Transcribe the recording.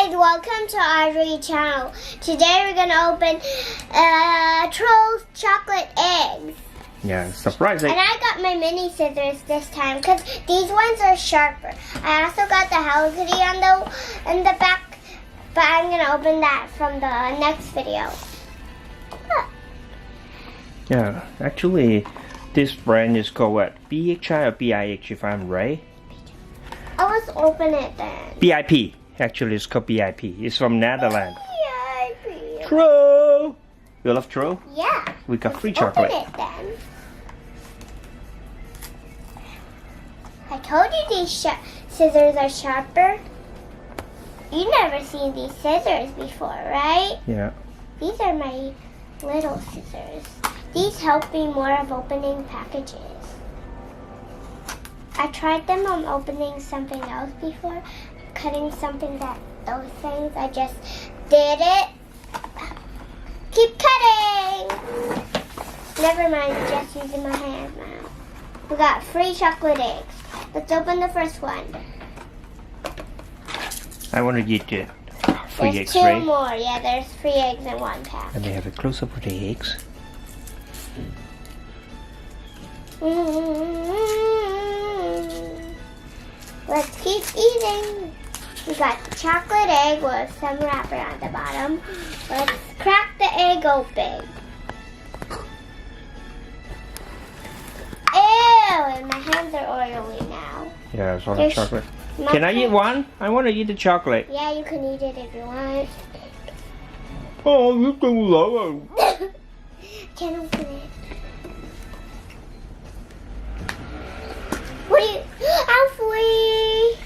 guys, welcome to Audrey channel. Today we're gonna open Trolls chocolate eggs. Yeah, surprising. And I got my mini scissors this time because these ones are sharper. I also got the Hello Kitty in the back, but I'm gonna open that from the next video. Yeah, actually, this brand is called what? BHI or BIH if I'm right? Oh, let's open it then. BIP. Actually, it's called BIP. It's from Netherlands. VIP. Troll! You love Troll? Yeah. We got free Let's chocolate. Open it then. I told you these scissors are sharper. You never seen these scissors before, right? Yeah. These are my little scissors. These help me more of opening packages. I tried them on opening something else before, cutting something those things. I just did it. Keep cutting. Never mind, just using my hands now. We got free chocolate eggs. Let's open the first one. I want to eat the free There's eggs, two right? more. Yeah, there's 3 eggs in one pack. Let me have a close up of the eggs. Let's keep eating. We got the chocolate egg with some wrapper on the bottom. Let's crack the egg open. Ew, and my hands are oily now. Yeah, it's all the There's chocolate. Can I eat one? I want to eat the chocolate. Yeah, you can eat it if you want. Oh, you do love it. Can't open it. What do you... I'm free.